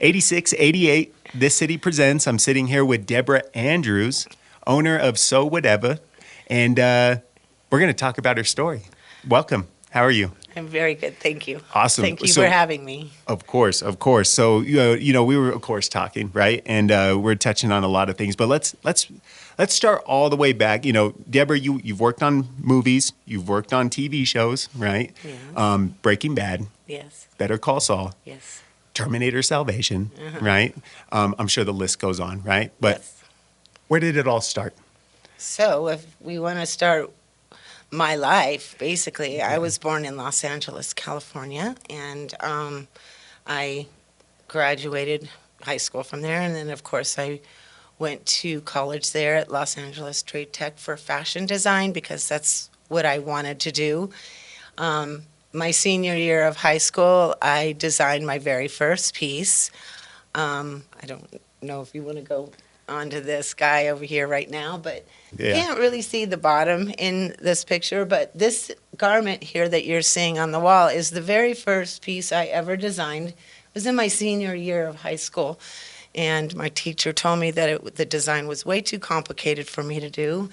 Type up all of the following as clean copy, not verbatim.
86, 88, This City Presents. I'm sitting here with Deborah Andrews, owner of Whateva, and we're going to talk about her story. Welcome. How are you? I'm very good, thank you. Awesome. Thank you for having me. Of course. So we were of course talking, right? And we're touching on a lot of things, but let's start all the way back. Deborah, you've worked on movies, you've worked on TV shows, right? Yes. Breaking Bad, Yes. Better Call Saul, Yes. Terminator Salvation, right? I'm sure the list goes on, right? But Yes. where did it all start? So if we want to start my life, basically, I was born in Los Angeles, California, and I graduated high school from there, and then of course I went to college there at Los Angeles Trade Tech for fashion design because that's what I wanted to do. My senior year of high school, I designed my very first piece. I don't know if you want to go onto this guy over here right now, but you can't really see the bottom in this picture, but this garment here that you're seeing on the wall is the very first piece I ever designed. It was in my senior year of high school, and my teacher told me that the design was way too complicated for me to do.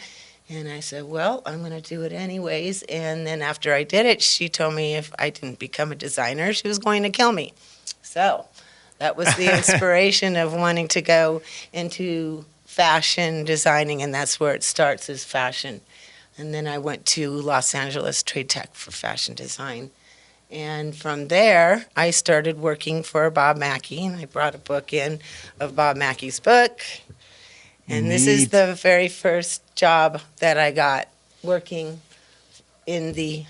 And I said, well, I'm going to do it anyways. And then after I did it, she told me if I didn't become a designer, she was going to kill me. So that was the inspiration of wanting to go into fashion designing, and that's where it starts, is fashion. And then I went to Los Angeles Trade Tech for fashion design. And from there, I started working for Bob Mackie, and I brought a book in of Bob Mackie's book. And this is the very first job that I got working in the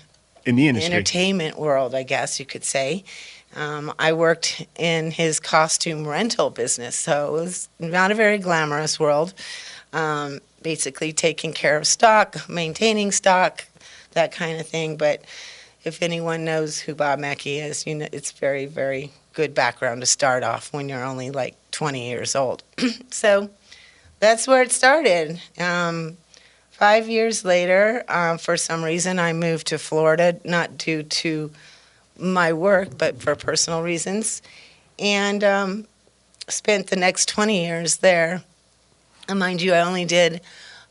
industry, entertainment world, I guess you could say. I worked in his costume rental business, so it was not a very glamorous world. Basically taking care of stock, maintaining stock, that kind of thing. But if anyone knows who Bob Mackie is, you know it's very, very good background to start off when you're only like 20 years old. So that's where it started. 5 years later, for some reason, I moved to Florida, not due to my work, but for personal reasons, and spent the next 20 years there. And mind you, I only did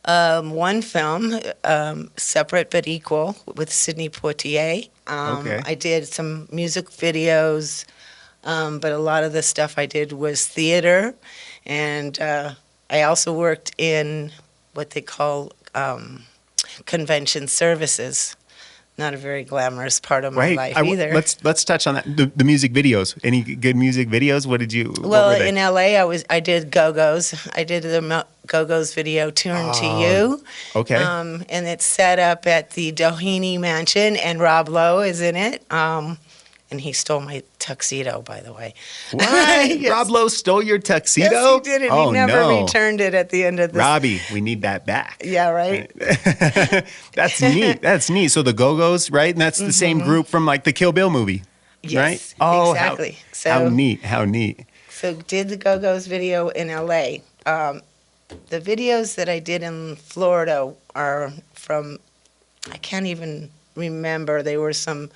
one film, Separate but Equal, with Sidney Poitier. I did some music videos, but a lot of the stuff I did was theater, and I also worked in what they call convention services. Not a very glamorous part of my life either. Let's touch on that. The music videos. Any good music videos? What Well, were they? in LA, I did Go-Go's. I did the Go-Go's video "Turn to You." Okay. And it's set up at the Doheny Mansion, and Rob Lowe is in it. And he stole my tuxedo, by the way. What? Yes. Rob Lowe stole your tuxedo? Yes, he did, and Oh, he never no. returned it at the end of this. Robbie, we need that back. Yeah, right? That's neat. That's neat. So the Go-Go's, right? And that's the same group from like the Kill Bill movie, right? Yes, Oh, exactly. How neat. How neat. So did the Go-Go's video in LA. The videos that I did in Florida are from, I can't even remember. They were some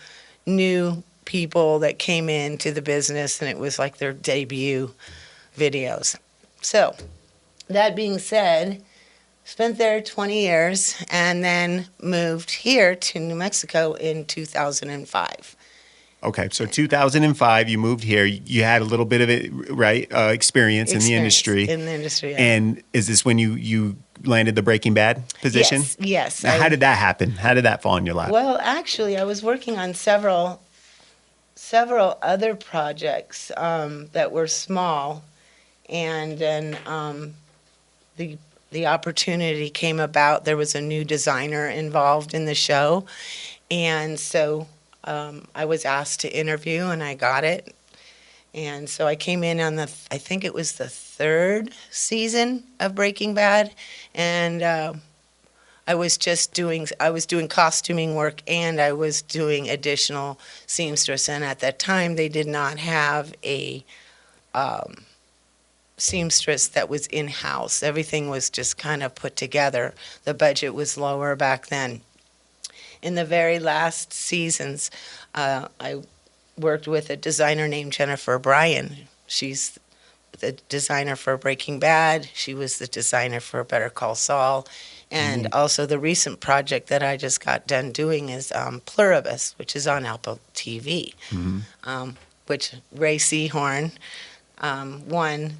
new people that came into the business, and it was like their debut videos. So that being said, spent there 20 years and then moved here to New Mexico in 2005. Okay, so 2005, you moved here. You had a little bit of it, right? Experience in the industry. In the industry, yeah. And is this when you landed the Breaking Bad position? Yes. Now, how did that happen? How did that fall in your lap? Well, actually, I was working on several other projects that were small, and then the opportunity came about. There was a new designer involved in the show, and so I was asked to interview, and I got it. And so I came in on I think it was the third season of Breaking Bad, and I was doing costuming work, and I was doing additional seamstress. And at that time, they did not have a seamstress that was in-house. Everything was just kind of put together. The budget was lower back then. In the very last seasons, I worked with a designer named Jennifer Bryan. She's the designer for Breaking Bad. She was the designer for Better Call Saul. And also the recent project that I just got done doing is Pluribus, which is on Apple TV, which Ray Seahorn won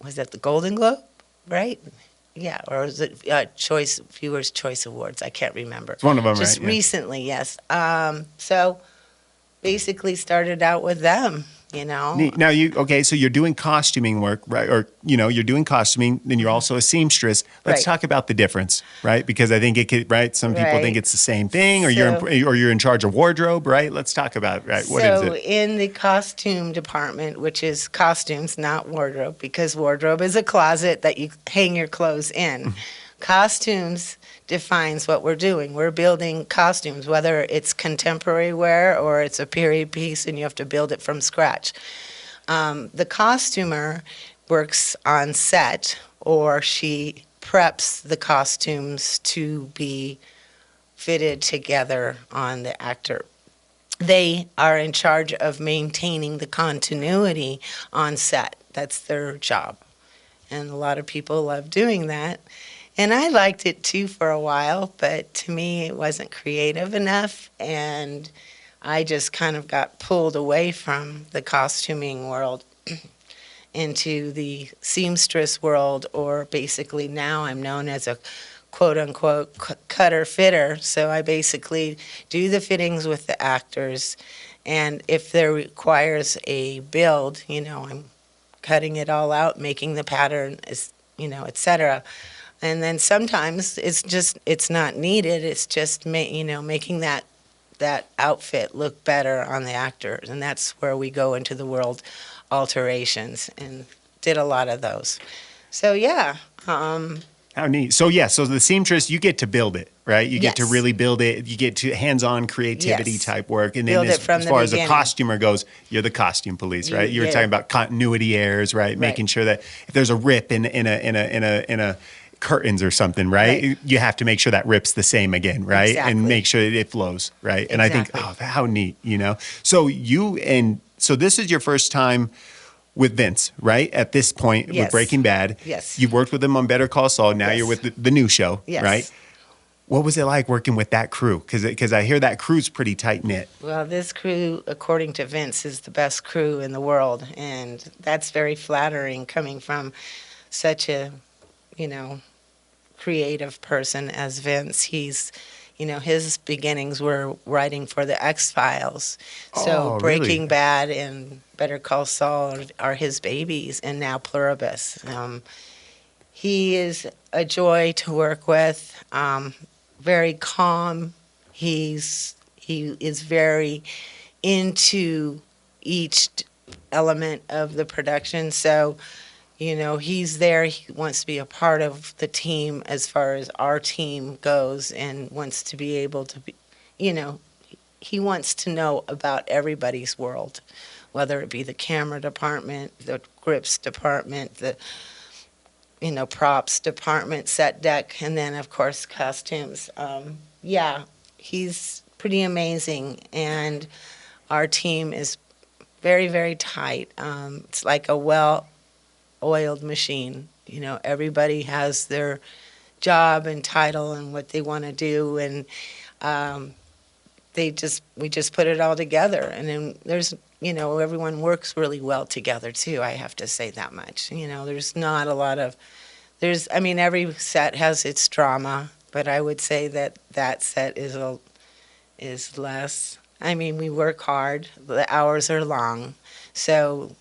was that the Golden Globe, right? Yeah, or was it Viewers' Choice Awards? I can't remember. It's one of them, Just right? Yeah. recently, yes. So basically started out with them, you know. Neat. Now so you're doing costuming work, right? Or you're doing costuming, then you're also a seamstress. Let's Right. talk about the difference, right? Because I think it could, right? Some people think Right. it's the same thing, or So- you're in charge of wardrobe, right? Let's talk about, right? What is So it? in the costume department, which is costumes, not wardrobe, because wardrobe is a closet that you hang your clothes in. Costumes defines what we're doing. We're building costumes, whether it's contemporary wear or it's a period piece and you have to build it from scratch. The costumer works on set, or she preps the costumes to be fitted together on the actor. They are in charge of maintaining the continuity on set. That's their job. And a lot of people love doing that. And I liked it too for a while, but to me it wasn't creative enough. And I just kind of got pulled away from the costuming world into the seamstress world, or basically now I'm known as a quote unquote cutter fitter. So I basically do the fittings with the actors, and if there requires a build, I'm cutting it all out, making the pattern, etc. And then sometimes it's not needed. It's just making that outfit look better on the actors, and that's where we go into the world alterations, and did a lot of those. So yeah. How neat. So so the seamstress, you get to build it, right? You get to Yes. really build it. You get to hands-on creativity Yes. type work. And Build then it from as the far as the beginning. costumer goes, you're the costume police, right? You were Yeah. talking about continuity errors, right? Making sure that if there's a rip in a curtains or something, right? Right. You have to make sure that rip's the same again, right? Exactly. And make sure that it flows, right? And I think, Exactly. how neat, So this is your first time with Vince, right? At this point with Yes. Breaking Bad. Yes. You've worked with him on Better Call Saul. Now Yes. you're with the new show, Yes. right? What was it like working with that crew? Because I hear that crew's pretty tight knit. Well, this crew, according to Vince, is the best crew in the world, and that's very flattering coming from such a, creative person as Vince. He's, his beginnings were writing for the X-Files. So Oh, Breaking really? Bad and Better Call Saul are his babies, and now Pluribus. He is a joy to work with, very calm. He is very into each element of the production. So, he's there. He wants to be a part of the team as far as our team goes, and wants to be able to be, he wants to know about everybody's world, whether it be the camera department, the grips department, the props department, set deck, and then of course costumes. Yeah, he's pretty amazing, and our team is very, very tight. It's like a well-oiled machine. Everybody has their job and title and what they want to do, and we just put it all together. And then there's everyone works really well together too. I have to say that much. There's not a lot of every set has its drama, but I would say that set is less. We work hard. The hours are long, so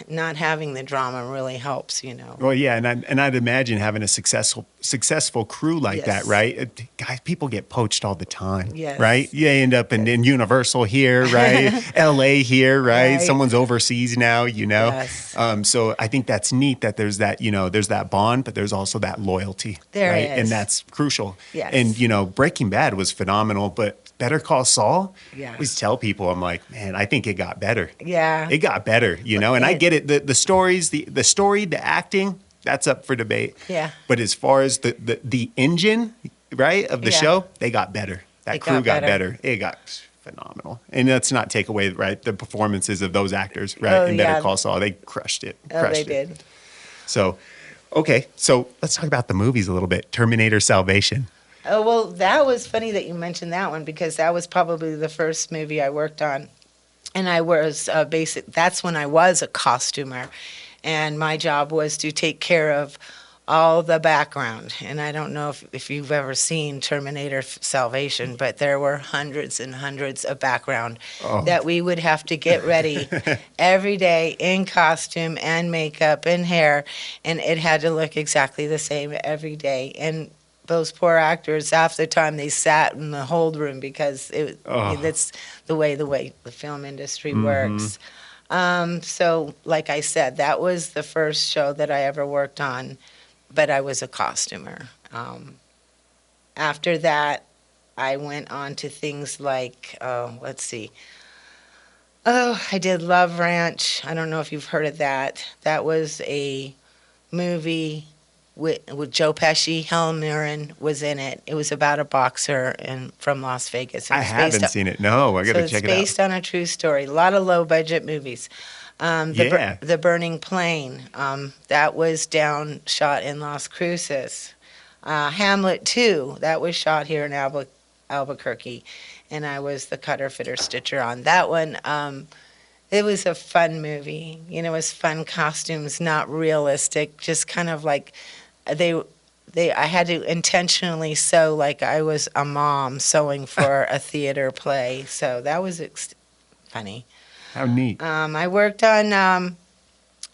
not having the drama really helps. Well, yeah, and I'd imagine having a successful crew like that, Yes. right? Guys, people get poached all the time, Yes. right? You end up in Universal here, right? L.A. here, right? Right. Someone's overseas now, Yes. So I think that's neat that there's that bond, but there's also that loyalty, There right? is. And that's crucial. Yes. And Breaking Bad was phenomenal, but Better Call Saul, Yes. I always tell people, I'm like, man, I think it got better. Yeah. It got better, and I get it. The stories, the story, the acting, that's up for debate. Yeah. But as far as the engine, right, of the Yeah. show, they got better. That It crew got got better. better. It got phenomenal. And let's not take away, right, the performances of those actors, right, Oh, in Better yeah. Call Saul. They crushed it. Oh, they Crushed it. did. So, okay, so let's talk about the movies a little bit. Terminator Salvation. Oh, well, that was funny that you mentioned that one because that was probably the first movie I worked on. And I was that's when I was a costumer. And my job was to take care of all the background. And I don't know if you've ever seen Terminator Salvation, but there were hundreds and hundreds of background Oh. that we would have to get ready every day in costume and makeup and hair. And it had to look exactly the same every day. And those poor actors, half the time they sat in the hold room because that's the way the film industry works. So, like I said, that was the first show that I ever worked on, but I was a costumer. After that, I went on to things like, let's see. Oh, I did Love Ranch. I don't know if you've heard of that. That was a movie with Joe Pesci. Helen Mirren was in it. It was about a boxer from Las Vegas. I haven't seen it. No, I got to check it out. It's based on a true story. A lot of low budget movies. The Burning Plane. That was shot in Las Cruces. Hamlet 2. That was shot here in Albuquerque, and I was the cutter, fitter, stitcher on that one. It was a fun movie. You know, it was fun costumes, not realistic, just kind of like I had to intentionally sew like I was a mom sewing for a theater play. So that was funny. How neat. I worked on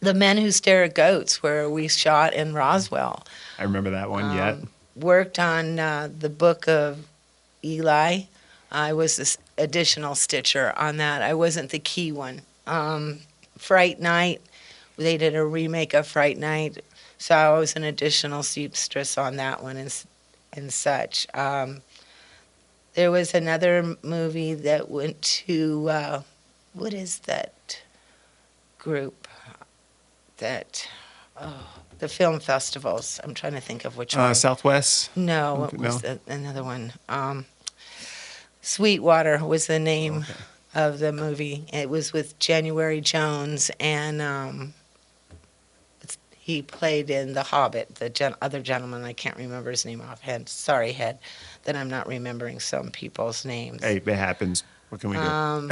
The Men Who Stare at Goats, where we shot in Roswell. I remember that one, Worked on the Book of Eli. I was this additional stitcher on that. I wasn't the key one. Fright Night, they did a remake of Fright Night, so I was an additional seamstress on that one and such. There was another movie that went to, what is that group? The film festivals. I'm trying to think of which one. Southwest? No, it was another one. Sweetwater was the name of the movie. It was with January Jones, and he played in The Hobbit, the other gentleman. I can't remember his name offhand. Sorry, Head, that I'm not remembering some people's names. Hey, it happens. What can we do?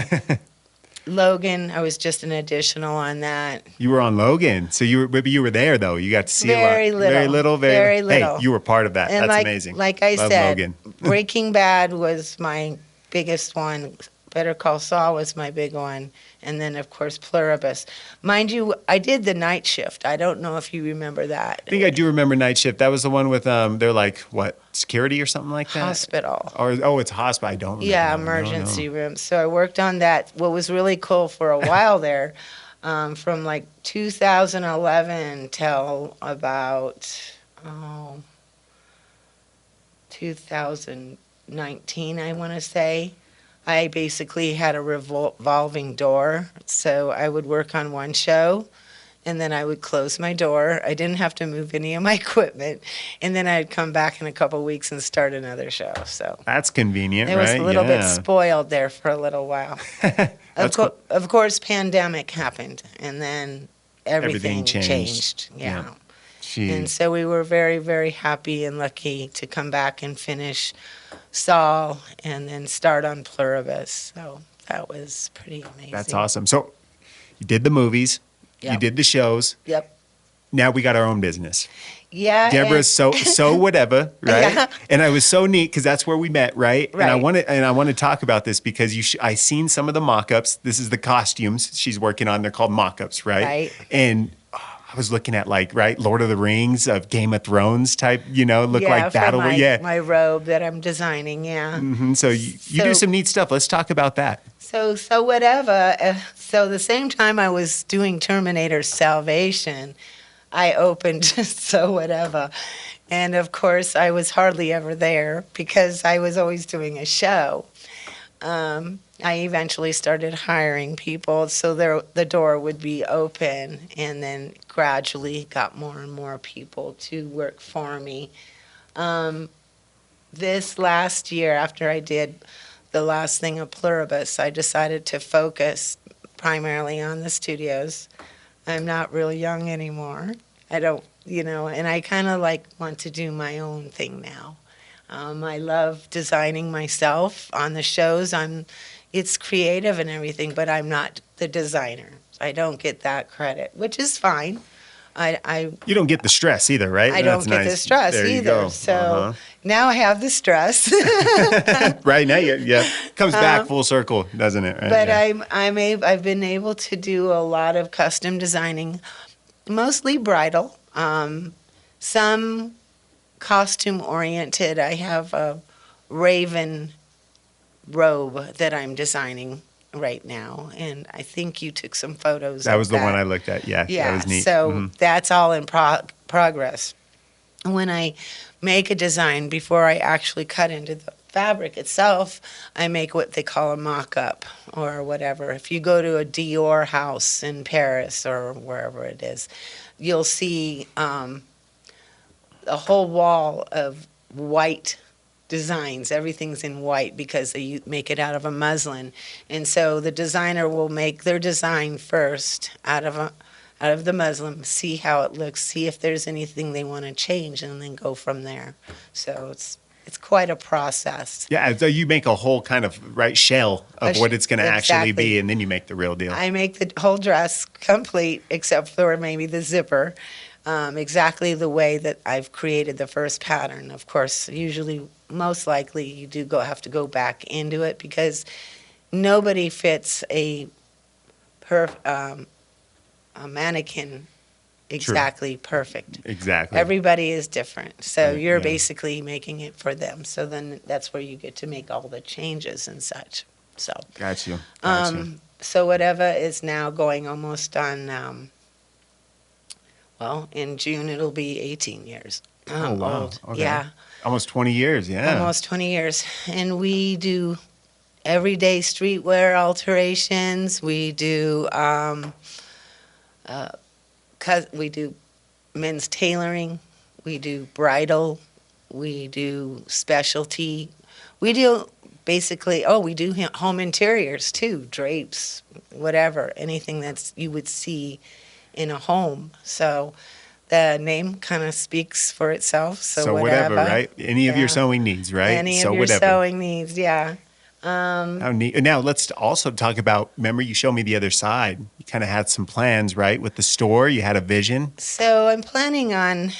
Logan, I was just an additional on that. You were on Logan, so you were there though. You got to see Very a lot. little. Very little. Hey, you were part of that. And That's amazing. Like I Love said, Logan. Breaking Bad was my biggest one. Better Call Saul was my big one. And then, of course, Pluribus. Mind you, I did the night shift. I don't know if you remember that. I think I do remember Night Shift. That was the one with they're like what, security or something like that. Hospital. Or it's a hospital. I don't remember. Yeah, emergency room. So I worked on that. What was really cool for a while there, from like 2011 till about 2019, I want to say. I basically had a revolving door, so I would work on one show, and then I would close my door. I didn't have to move any of my equipment, and then I'd come back in a couple of weeks and start another show. So that's convenient, it right? was a little bit spoiled there for a little while. Of course, pandemic happened, and then everything changed. Yeah. And so we were very, very happy and lucky to come back and finish Saul and then start on Pluribus. So that was pretty amazing. That's awesome. So you did the movies, you did the shows. Yep. Now we got our own business. Yeah. Deborah's so Whateva, right? Yeah. And I was so neat because that's where we met, right? Right. And I want to talk about this because I seen some of the mock-ups. This is the costumes she's working on. They're called mock-ups, right? Right. And I was looking at Lord of the Rings of Game of Thrones type, look like battle. My robe that I'm designing, yeah. Mm-hmm. So you do some neat stuff. Let's talk about that. So Whateva. So the same time I was doing Terminator Salvation, I opened So Whateva. And of course, I was hardly ever there because I was always doing a show. I eventually started hiring people so the door would be open, and then gradually got more and more people to work for me. This last year, after I did the last thing a pluribus. I decided to focus primarily on the studios. I'm not real young anymore. I don't, and I kind of like want to do my own thing now. I love designing myself on the shows. It's creative and everything, but I'm not the designer. I don't get that credit, which is fine. I You don't get the stress either, right? I That's don't get the nice. stress There you either. go. So now I have the stress. Right now, yeah, comes back full circle, doesn't it? Right? But Yeah. I've been able to do a lot of custom designing, mostly bridal, some costume oriented. I have a raven robe that I'm designing right now, and I think you took some photos That of was the one that. I looked at. Yeah, that Yeah, was neat. so that's all in progress. When I make a design, before I actually cut into the fabric itself, I make what they call a mock-up or whatever. If you go to a Dior house in Paris or wherever it is, you'll see a whole wall of white designs. Everything's in white because they make it out of a muslin. And so the designer will make their design first out of the muslin, see how it looks, see if there's anything they want to change, and then go from there. So it's quite a process. Yeah, so you make a whole kind of shell of what it's going to actually Exactly. be, and then you make the real deal. I make the whole dress complete except for maybe the zipper, exactly the way that I've created the first pattern. Of course, usually, most likely, you do have to go back into it because nobody fits a mannequin exactly perfect. Exactly. Everybody is different. So Right, you're yeah. basically making it for them. So then that's where you get to make all the changes and such. So Got you. so Whateva is now going almost on well, in June it'll be 18 years. Oh, wow. Old. Okay. Yeah. Almost 20 years, yeah. Almost 20 years. And we do everyday streetwear alterations. We do we do men's tailoring. We do bridal. We do specialty. We do basically, we do home interiors too, drapes, whatever, anything that's you would see in a home. So the name kind of speaks for itself. So whatever, Whateva. right? Any of your Yeah. sewing needs, right? Any so of your whatever. sewing needs, yeah. How neat. Now let's also talk about, remember you showed me the other side. You kind of had some plans, right? With the store, you had a vision. So I'm planning on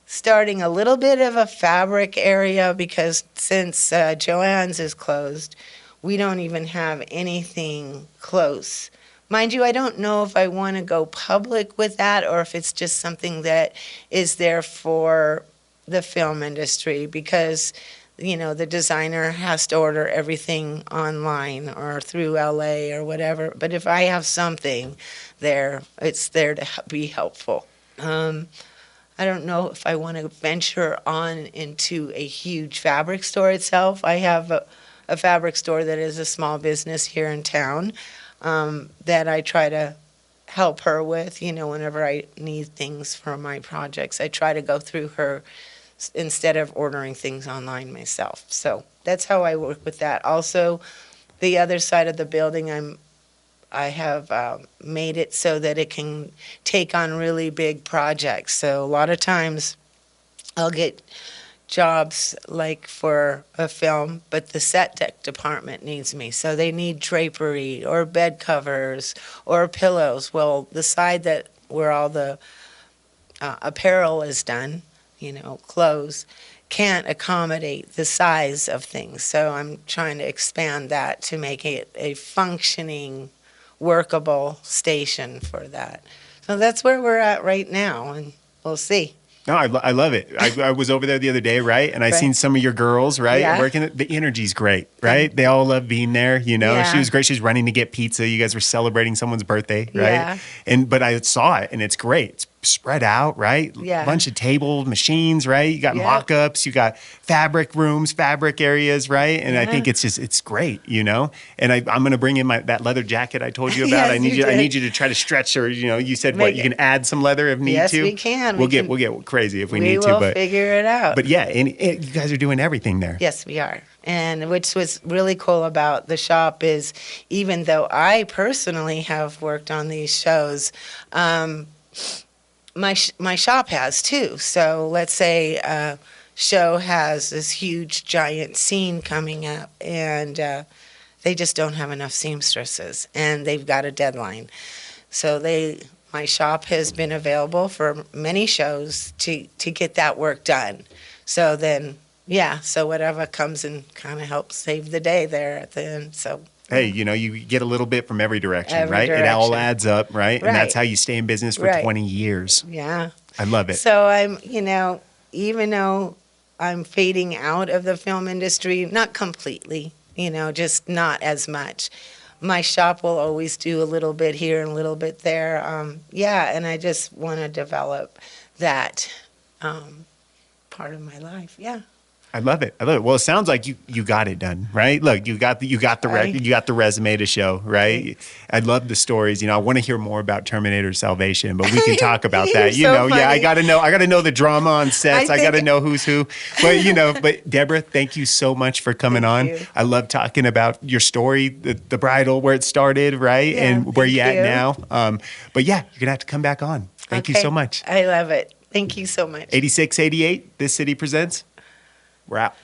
starting a little bit of a fabric area because since Joann's is closed, we don't even have anything close. Mind you, I don't know if I want to go public with that or if it's just something that is there for the film industry because, the designer has to order everything online or through LA or whatever. But if I have something there, it's there to be helpful. I don't know if I want to venture on into a huge fabric store itself. I have a fabric store that is a small business here in town that I try to help her with, whenever I need things for my projects. I try to go through her instead of ordering things online myself. So that's how I work with that. Also, the other side of the building, I have made it so that it can take on really big projects. So a lot of times I'll get jobs like for a film, but the set deck department needs me. So they need drapery or bed covers or pillows. Well, the side that where all the apparel is done, clothes, can't accommodate the size of things. So I'm trying to expand that to make it a functioning, workable station for that. So that's where we're at right now, and we'll see. No, I love it. I was over there the other day, right? And I Right. seen some of your girls, right? Yeah. Working. The energy's great, right? They all love being there. Yeah. She was great. She was running to get pizza. You guys were celebrating someone's birthday, right? Yeah. But I saw it, and it's great. It's spread out, right? Yeah. A bunch of table machines, right? You got Yeah. mock-ups, you got fabric rooms, fabric areas, right? And I Yeah. think it's great, you know? And I'm going to bring in that leather jacket I told you about. Yes, I you need did. you to try to stretch, or, you said Make you it- can add some leather if need Yes, to. we can. We'll We get can- we'll get crazy if we We need to, will but figure it out. yeah, and you guys are doing everything there. Yes, we are. And which was really cool about the shop is, even though I personally have worked on these shows, my shop has too. So let's say a show has this huge giant scene coming up, and they just don't have enough seamstresses, and they've got a deadline. So my shop has been available for many shows to get that work done. So then, yeah, so whatever comes and kind of helps save the day there at the end. So Hey, you get a little bit from every direction, Every right? It all direction. adds up, right? And that's Right. how you stay in business for Right. 20 years. yeah. I love it. So even though I'm fading out of the film industry, not completely, just not as much. My shop will always do a little bit here and a little bit there. And I just want to develop that part of my life. Yeah. I love it. Well, it sounds like you got it done, right? Look, you got the Right. you got the resume to show, right? Thanks. I love the stories. I want to hear more about Terminator Salvation, but we can talk about that. You're so Yeah, I funny. got to know the drama on sets. I got to think- know who's who. But Deborah, thank you so much for coming on. Thank you. I love talking about your story, the bridal, where it started, right? Yeah, and where you thank at you. now. But yeah, you're going to have to come back on. Thank you Okay. so much. I love it. Thank you so much. 8688, This City Presents. We're out.